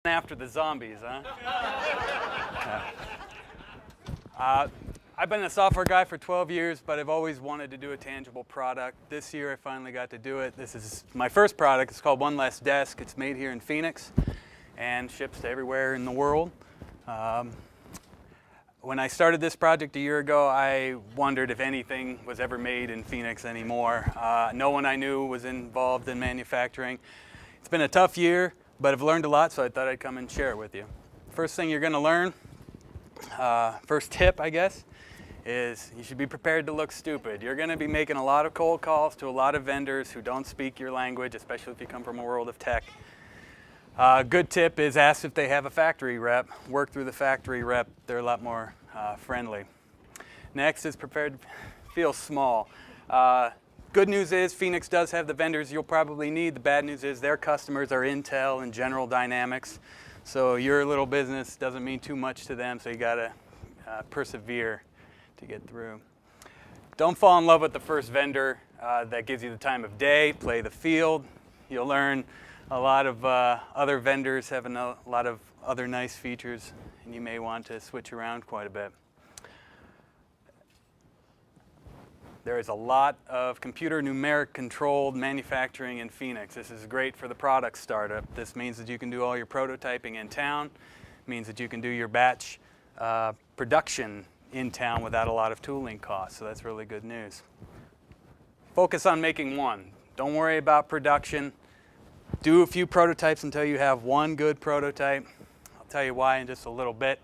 After the zombies, huh? I've been a software guy for 12 years, but I've always wanted to do a tangible product. This year I finally got to do it. This is my first product. It's called OneLessDesk. It's made here in Phoenix and ships to everywhere in the world. When I started this project a year ago, I wondered if anything was ever made in Phoenix anymore. No one I knew was involved in manufacturing. It's been a tough year, but I've learned a lot, so I thought I'd come and share it with you. First thing you're going to learn, first tip, I guess, is you should be prepared to look stupid. You're going to be making a lot of cold calls to a lot of vendors who don't speak your language, especially if you come from a world of tech. Good tip is ask if they have a factory rep. Work through the factory rep. They're a lot more friendly. Next is prepared to feel small. Good news is Phoenix does have the vendors you'll probably need. The bad news is their customers are Intel and General Dynamics. So your little business doesn't mean too much to them, so you gotta persevere to get through. Don't fall in love with the first vendor that gives you the time of day. Play the field. You'll learn a lot of other vendors have a lot of other nice features, and you may want to switch around quite a bit. There is a lot of computer numeric controlled manufacturing in Phoenix. This is great for the product startup. This means that you can do all your prototyping in town. It means that you can do your batch production in town without a lot of tooling costs. So that's really good news. Focus on making one. Don't worry about production. Do a few prototypes until you have one good prototype. I'll tell you why in just a little bit,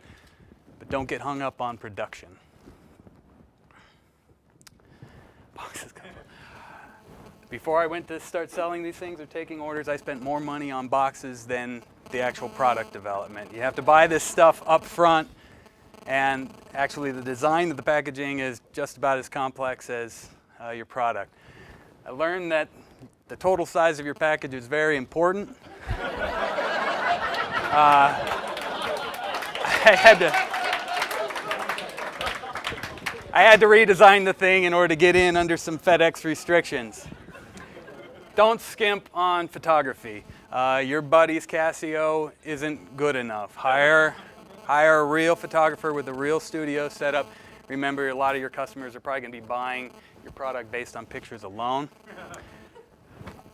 but don't get hung up on production. Before I went to start selling these things or taking orders, I spent more money on boxes than the actual product development. You have to buy this stuff up front, and actually the design of the packaging is just about as complex as your product. I learned that the total size of your package is very important. I had to redesign the thing in order to get in under some FedEx restrictions. Don't skimp on photography. Your buddy's Casio isn't good enough. Hire a real photographer with a real studio setup. Remember, a lot of your customers are probably going to be buying your product based on pictures alone.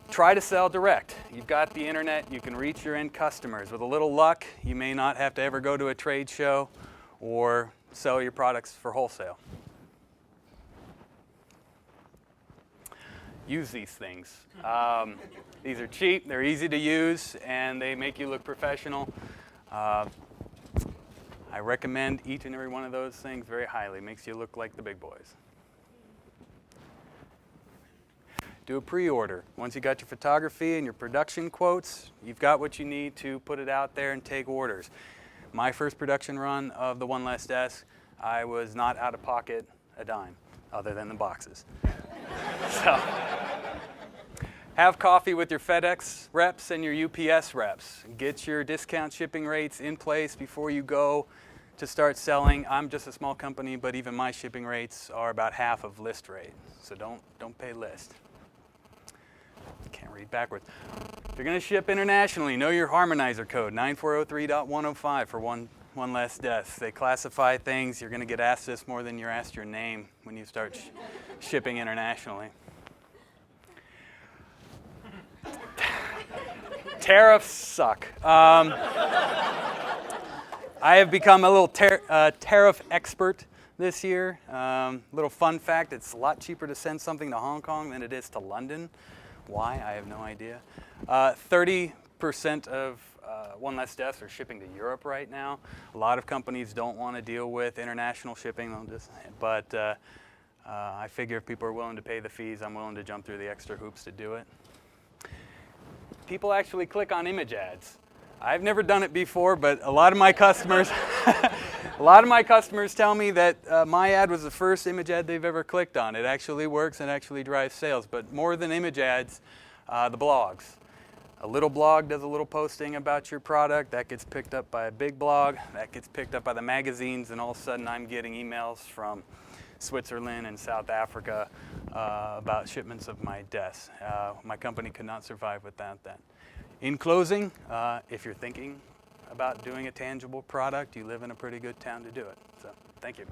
Try to sell direct. You've got the internet. You can reach your end customers. With a little luck, you may not have to ever go to a trade show or sell your products for wholesale. Use these things. These are cheap, they're easy to use, and they make you look professional. I recommend each and every one of those things very highly. Makes you look like the big boys. Do a pre-order. Once you got your photography and your production quotes, you've got what you need to put it out there and take orders. My first production run of the OneLessDesk, I was not out of pocket a dime, other than the boxes. So, have coffee with your FedEx reps and your UPS reps. Get your discount shipping rates in place before you go to start selling. I'm just a small company, but even my shipping rates are about half of list rate. So don't pay list. Can't read backwards. If you're going to ship internationally, know your HARMONIZER code, 9403.105 for OneLessDesk. They classify things. You're going to get asked this more than you're asked your name when you start shipping internationally. Tariffs suck. I have become a little tariff expert this year. Little fun fact, it's a lot cheaper to send something to Hong Kong than it is to London. Why? I have no idea. 30% of OneLessDesk are shipping to Europe right now. A lot of companies don't want to deal with international shipping, but I figure if people are willing to pay the fees, I'm willing to jump through the extra hoops to do it. People actually click on image ads. I've never done it before, but a lot of my customers, tell me that my ad was the first image ad they've ever clicked on. It actually works and actually drives sales. But more than image ads, the blogs. A little blog does a little posting about your product. That gets picked up by a big blog. That gets picked up by the magazines, and all of a sudden I'm getting emails from Switzerland and South Africa about shipments of my desks. My company could not survive without that. In closing, if you're thinking about doing a tangible product, you live in a pretty good town to do it. So, thank you.